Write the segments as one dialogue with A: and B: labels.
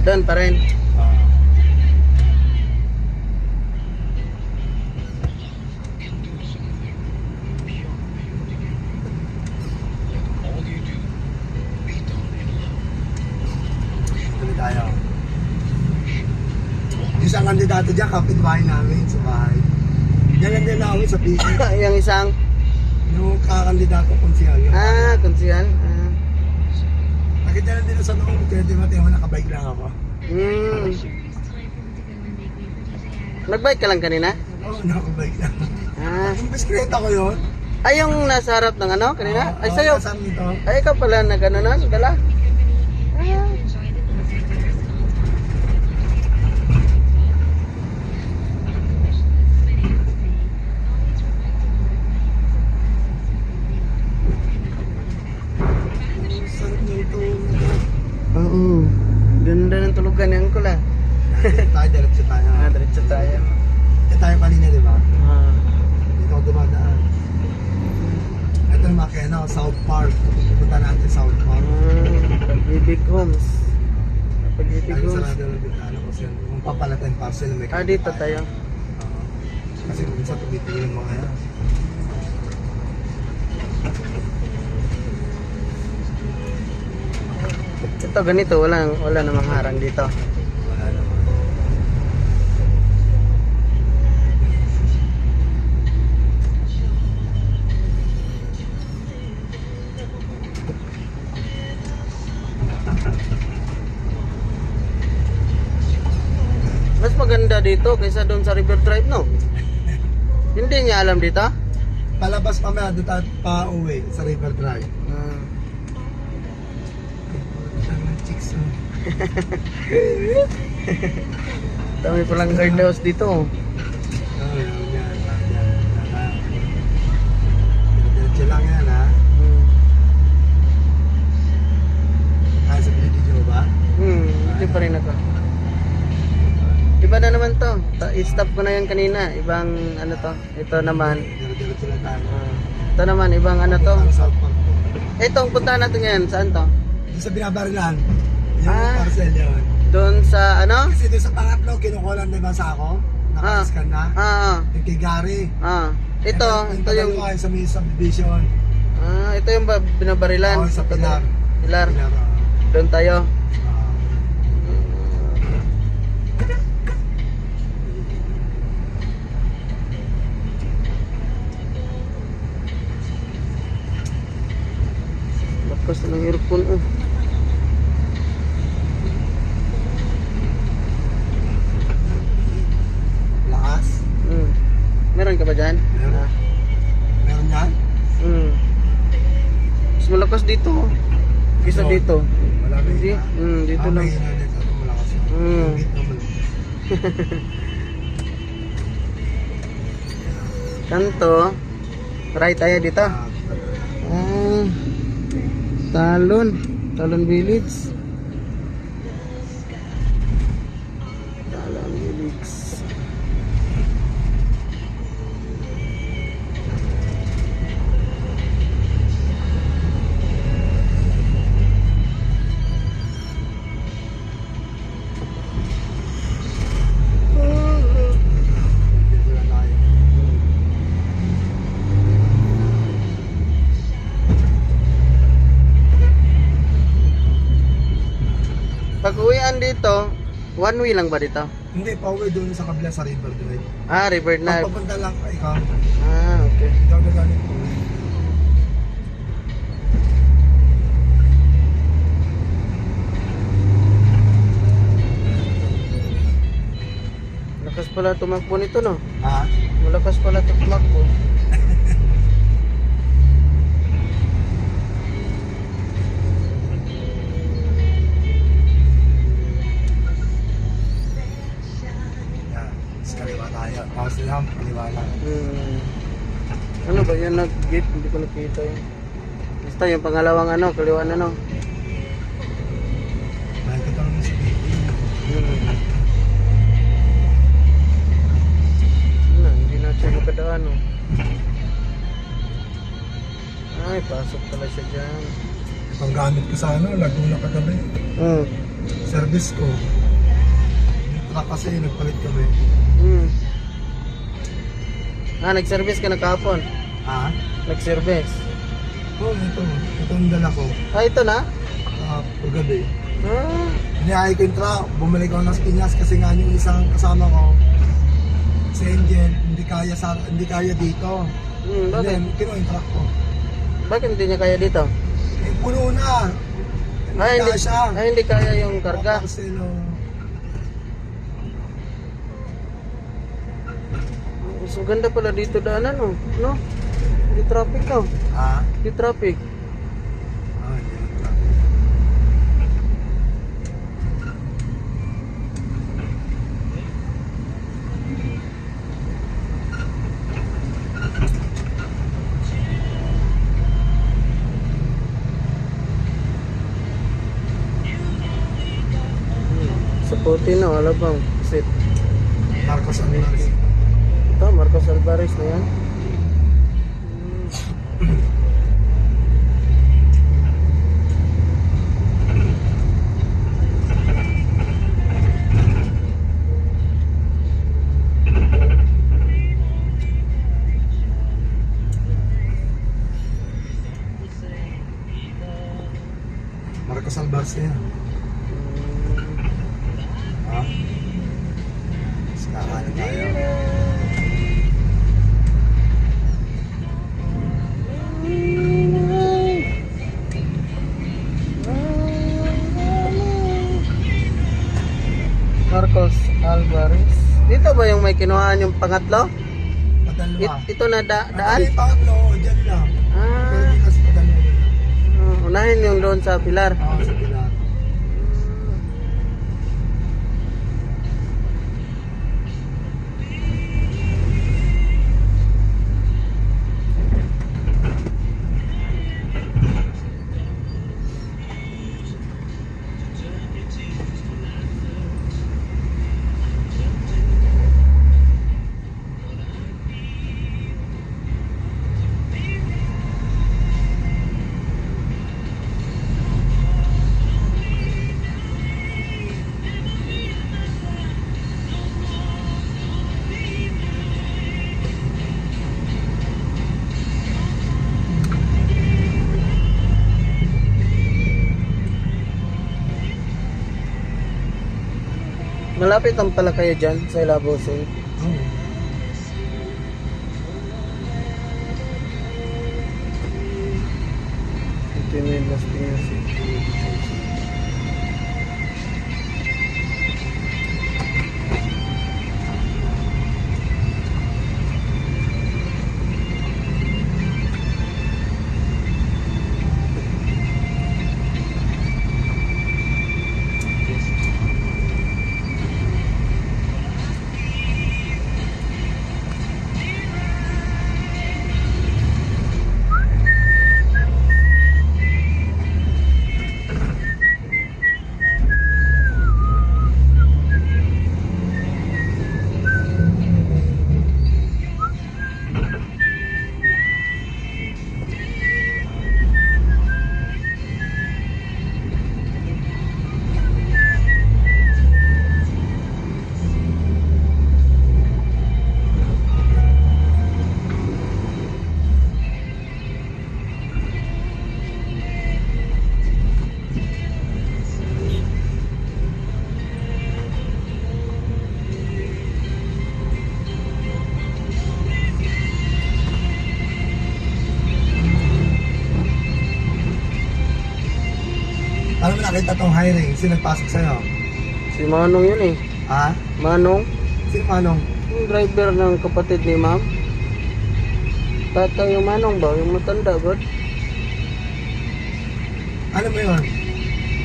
A: Doon pa rin.
B: Tuloy tayo. Isang kandidato dyan, kapitbahay namin sa bahay. Diyan lang din namin sa PC.
A: Yung isang,
B: Yung kakandidato konsyal.
A: konsyal.
B: Nakita lang din sa loob, kaya di ba tayo nakabike lang ako.
A: Nagbike ka lang kanina?
B: Oo, nakabike lang. Yung bisikleta ko yun.
A: Ay, yung nasa harap ng ano, kanina? Ay, sa'yo.
B: Kasama nito.
A: Ay, ikaw pala nag-ano na, dala.
B: Sarap nito.
A: Oo. Ganda ng tulugan ni Uncle ah.
B: Diretso tayo.
A: Diretso tayo.
B: Diyan tayo kanina, di ba?
A: Ah.
B: Dito ako dumadaan. Ito yung makina, South Park. Pupunta natin South Park.
A: Pag-ibig Homes. Pag-ibig
B: Lagi
A: Homes.
B: sarado ng bintana ko siya. Kung papalatan yung parcel, may
A: Dito tayo.
B: Kasi minsan tumitingin yung mga yan.
A: Ito ganito, wala namang harang dito.
B: Wala naman.
A: Mas maganda dito kaysa doon sa River Drive, no? Hindi niya alam dito?
B: Palabas pa may doon tayo pa uwi sa River Drive. Ang chicks mo.
A: Dami palang guardhouse dito.
B: Yan. Diretso lang yan, ha? Sa video ba?
A: Hindi pa rin ako. Iba na naman to. I-stop ko na yan kanina. Ibang ano to. Ito naman.
B: Diretso lang tayo.
A: Ito naman, ibang ano to.
B: Ang South Park to.
A: Itong puntahan natin ngayon. Saan to?
B: Doon sa binabarilan. Yung parcel yun.
A: Doon sa ano?
B: Kasi doon sa pangatlo, kinukuha lang diba sa ako? Nakascan na. Yung kay Gary.
A: Ito yung
B: pangalawa, sa may subdivision.
A: ito yung binabarilan.
B: Oo, sa Pilar.
A: Pilar.
B: Pilar,
A: Doon tayo. Lakas ng earphone oh.
B: Lakas.
A: Meron ka ba dyan?
B: Meron. Meron yan?
A: Mas malakas dito. Kisa dito.
B: Wala na
A: Hindi.
B: yun.
A: Dito lang.
B: May ina dito. Ito malakas yun. Yung beat naman.
A: Kanto. Right tayo dito. Talon. Talon Village. Talon Village.
B: Dito lang tayo.
A: Pag uwian dito, one way lang ba dito?
B: Hindi, pauwi doon sa kabila sa River Drive.
A: River na.
B: Papunta lang ikaw.
A: Okay.
B: Ikaw na galing po.
A: Lakas pala tumakbo nito, no?
B: Ha?
A: Malakas pala ito tumakbo.
B: Yan. Sa kaliwa tayo. Tapos lang, kaliwa lang.
A: Ano ba yan nag-gate? Hindi ko nakita yun. Basta yung pangalawang ano, kaliwan ano.
B: Dahil ka lang sa video.
A: Hindi natin makadaan, no? Ay, pasok pala siya dyan.
B: Itong gamit ko sa ano, Laguna kagabi.
A: Hmm.
B: Sa service ko. Yung truck kasi nagpalit kami.
A: Hmm. Nag-service ka na kahapon.
B: Ah?
A: Nag-service.
B: Oo, ito. Ito ang dala ko.
A: Ito na?
B: Paggabi.
A: Ah.
B: Iniayay ko yung truck. Bumalik ako ng Piñas kasi nga yung isang kasama ko, si Angel, hindi kaya dito. And
A: Bakit?
B: then, kinuha yung truck ko.
A: Bakit hindi niya kaya dito?
B: Eh, puno na. Hindi kaya siya.
A: Hindi kaya yung karga.
B: Marcelo.
A: So ganda pala dito daanan, oh. No? Di traffic, no?
B: Ha?
A: Di traffic.
B: Hindi yung truck.
A: Sa puti na, wala bang sit.
B: Marcos Alvarez.
A: Ito, Marcos Alvarez na yan.
B: Marcos Alvarez na yan. Ha? Mas kakain tayo.
A: Marcos Alvarez. Dito ba yung may kinuhaan yung pangatlo?
B: Padalwa.
A: Ito na daan?
B: Ay, pangatlo, dyan lang. Pero
A: Ah,
B: di kasi padalwa na.
A: unahin yung doon sa pilar.
B: Oo, sa Pilar.
A: Malapit ang pala kayo dyan sa Ilabosing.
B: Oo.
A: Ito yung Las Piñas City.
B: Paano mo nakita tong hiring? Sino nagpasok sa'yo?
A: Si Manong yun eh.
B: Ha?
A: Manong,
B: Sino Manong?
A: yung driver ng kapatid ni Ma'am. Tatay yung Manong ba? Yung matanda ba?
B: Ano mo yun?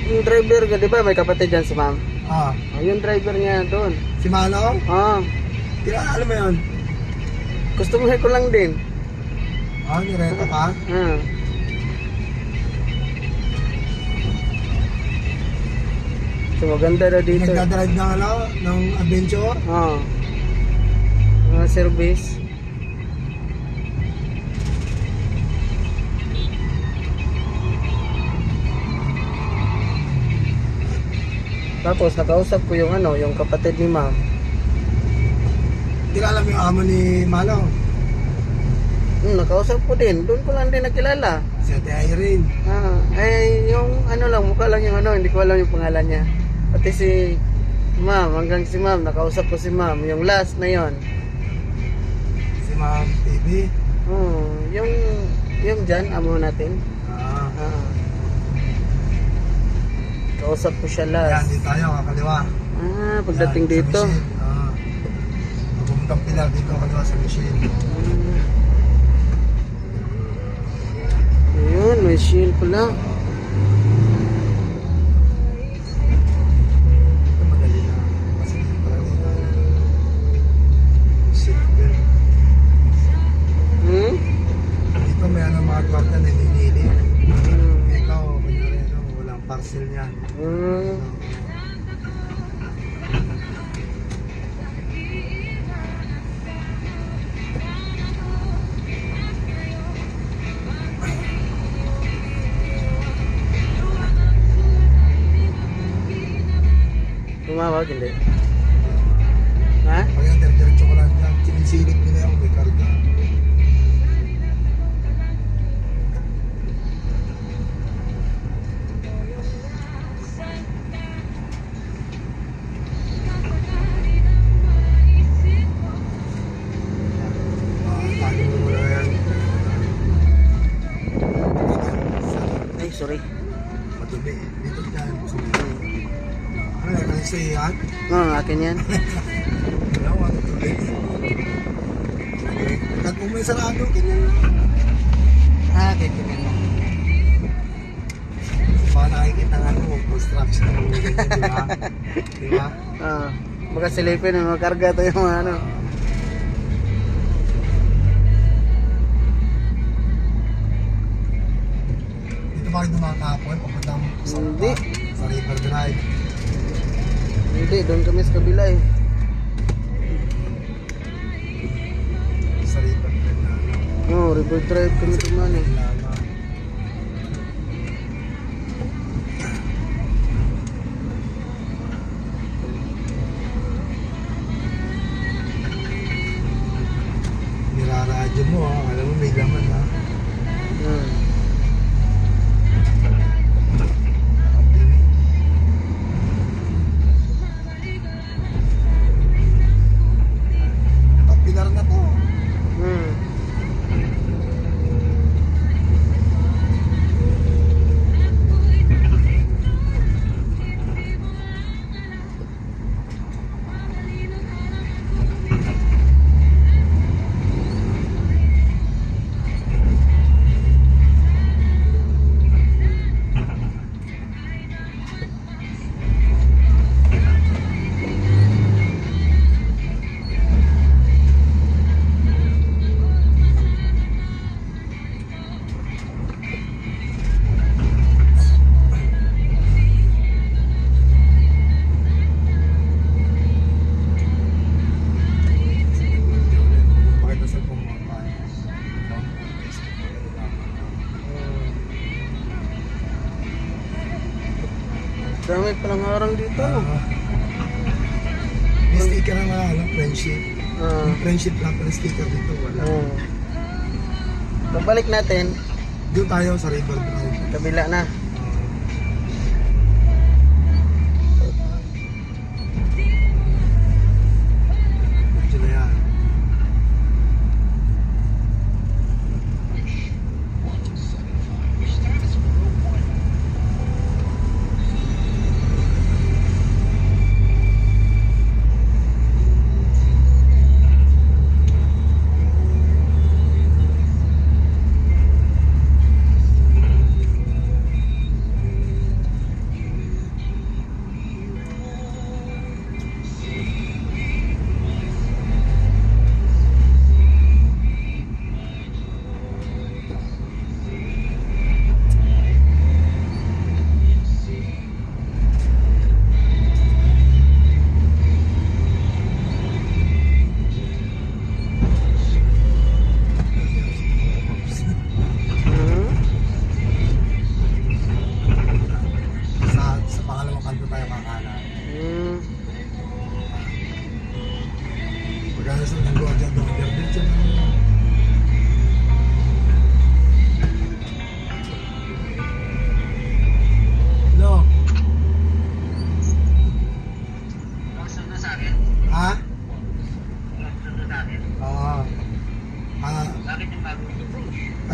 A: Yung driver ka, di ba may kapatid dyan si Ma'am?
B: Ah,
A: Yung driver niya doon.
B: si Manong? Ano mo yun?
A: Customer ko lang din.
B: Nirenta ka?
A: So maganda na dito.
B: Nagdadrive ng ng adventure?
A: Mga service. Tapos nakausap ko yung ano, yung kapatid ni ma'am.
B: Hindi ka alam yung amo ni Malo.
A: Nakausap ko din. Doon ko lang din nakilala.
B: Si Ate Irene.
A: Yung ano lang, mukha lang yung ano, hindi ko alam yung pangalan niya. Pati si ma'am, hanggang si ma'am, nakausap ko si ma'am. Yung last na yon.
B: Si Ma'am TV.
A: Yung dyan, amo natin.
B: Ah.
A: Kausap ko siya
B: Yan,
A: last.
B: dito tayo, kakaliwa.
A: Pagdating
B: Yan, sa
A: dito.
B: Michelle. Pagpuntang Pilar dito, kakaliwa sa Michelle.
A: Ayun, may shield pala.
B: Ito madali na. Kasi dito pala dito. Silver. Dito may ano mga kwarta na nilili. Ikaw, kunyari, ano, walang parcel niyan.
A: Tumawag, hindi. Ha?
B: Pag yung diretso ko lang dyan, sinisilip nila ako may karga. Tayo mo muna yan.
A: Ay, sorry.
B: Madumi. Dito dyan. Ano yan? Ano sa iyan?
A: Akin yan.
B: Wala ko ano tuloy. Kahit kung may sarado, ganyan lang.
A: Kikinin mo.
B: Baka nakikita nga mo, construction mo, ganyan, di ba? Di ba?
A: Baka silipin, makarga to yung mga ano.
B: Dito ba kayo dumakapon? Papunta mo sa
A: Hindi.
B: Sa River Drive.
A: Hindi, doon kami sa kabila eh.
B: Sa River Drive na ano.
A: River Drive kami tuman eh.
B: Lama. Niraradyo mo ha. Alam mo may laman ha. Pilar na to. Pakita sa pumuha.
A: Dami palang harang dito.
B: May sticker na nga, ano, friendship. Yung friendship lang pala sticker dito, wala.
A: Pabalik natin,
B: Doon tayo sa River Drive.
A: kabila na.
B: Diyan na yan.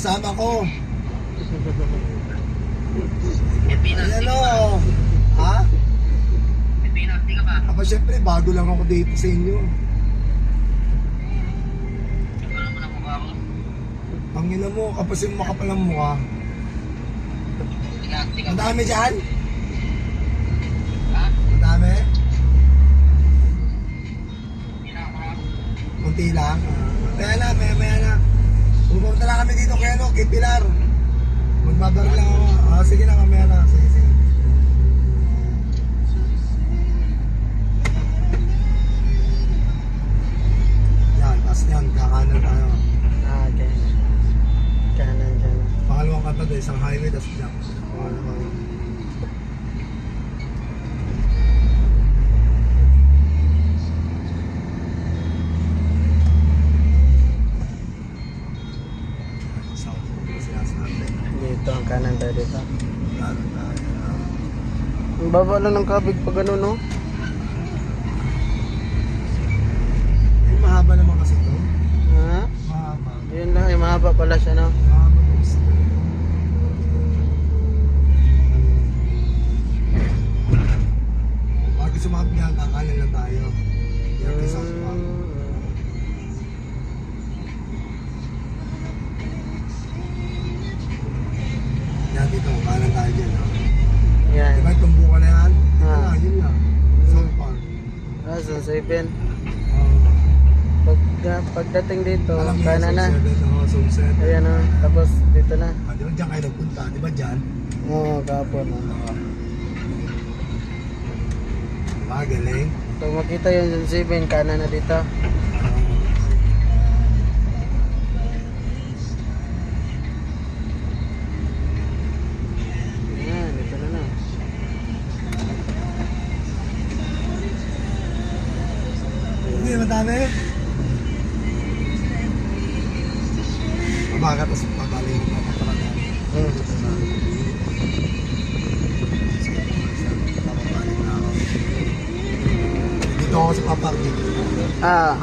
B: kasama ko. Ayan o. Ha?
C: Pinati ka ba?
B: Aba syempre, bago lang ako dito sa inyo.
C: Wala mo na mukha ko.
B: Ang ina mo, kapag yung makapal ang mukha.
C: Pinati ka ba?
B: Madami dyan?
C: Ha?
B: Madami?
C: Pinakarap.
B: Kunti lang. Maya na, maya na. Pupunta na kami dito kay ano, kay Pilar. Magbabar lang ako. Ah, sige na, mamaya na. Sige, sige. Yan, tapos yan, kakanan tayo.
A: Ah, okay. Kanan dyan.
B: Pangalawang kanta doon, isang highway, tapos dyan. South po sinasabi.
A: Dito ang kanan tayo dito.
B: Kanan tayo.
A: Ang baba lang ng kabig pag ano, no?
B: Eh, mahaba naman kasi ito.
A: Ha?
B: Mahaba.
A: Yun lang, eh, mahaba pala siya, no?
B: Mahaba po gusto. Pag sumabot niya, kakanan lang tayo. Yan, kay South Park. Yan, dito, kanan tayo dyan. Ha?
A: Yan.
B: Diba itong buka na yan? Yun
A: Ah.
B: na, yun na. South Park.
A: Ah, Zone 7.
B: Oh.
A: Pagdating dito,
B: Alam niyo,
A: kanan na.
B: Zone 7, oh, Zone 7.
A: Ayan, oh. Tapos dito na.
B: Ah, di ba dyan kayo nagpunta? Di ba dyan?
A: Oo, kapon.
B: Ah, galing.
A: So makita yung Zone 7, kanan na dito. Ayan, dito na na.
B: Hindi, madami. Mabagat, tapos pabalik mo pa talaga.
A: Hmm.
B: Papabalik na ako. Dito ako sa paparking.
A: Ah,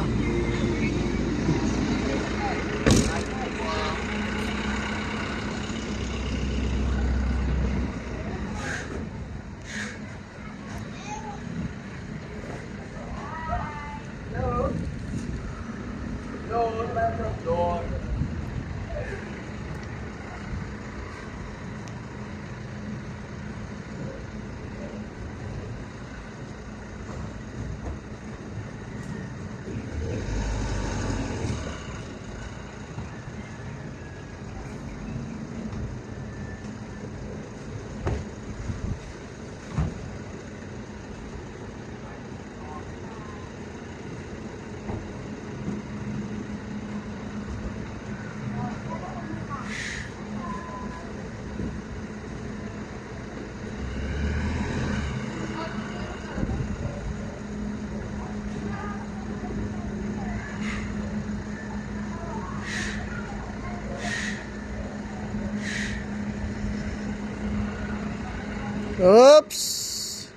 A: oops!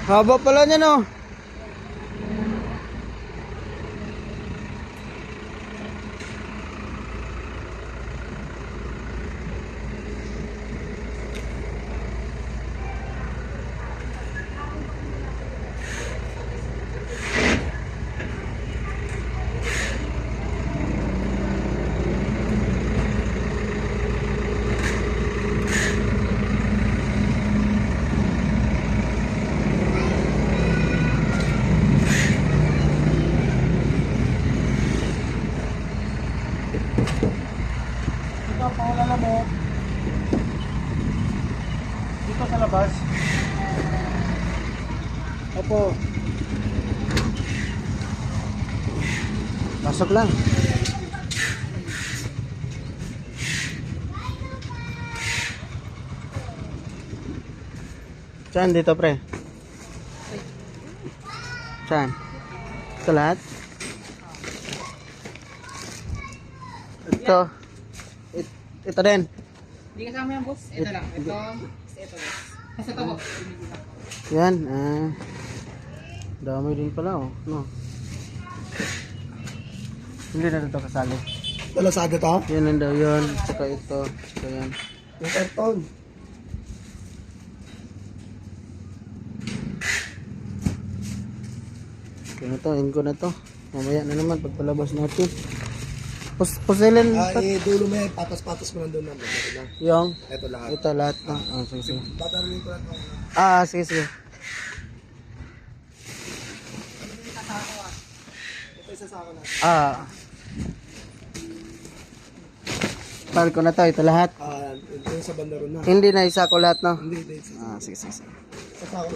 A: Haba pala niya, no?
B: Ito, pangulala mo. Dito sa labas.
A: Opo. Pasok lang. Saan dito, pre? Saan? Ito lahat? Ito. Ito din.
C: Hindi kasama yan, boss. Ito lang. Ito, boss. Basta ito, boss.
A: Yan. Ah. Dami din pala oh. No. Hindi na ito kasali.
B: Talasada to?
A: Yan lang daw yun. Saka ito. Saka yan.
B: Yung karton.
A: Yun na to. Ingo na to. Mamaya na naman pagpalabas natin. Pusilin.
B: Dulo mo yan. Patas-patas mo lang doon naman. Ito na.
A: Yung.
B: Ito lahat.
A: Ito lahat na. Ah, sige, sige.
B: Batarulin ko lang ito.
A: Sige, sige.
B: Ito isa sa akin na.
A: Pal ko na to. Ito lahat.
B: Ito yung sa banda ron na.
A: Hindi na isa ko lahat no.
B: Hindi, ito isa.
A: Sige, sige, sige.
B: Isa sa akin.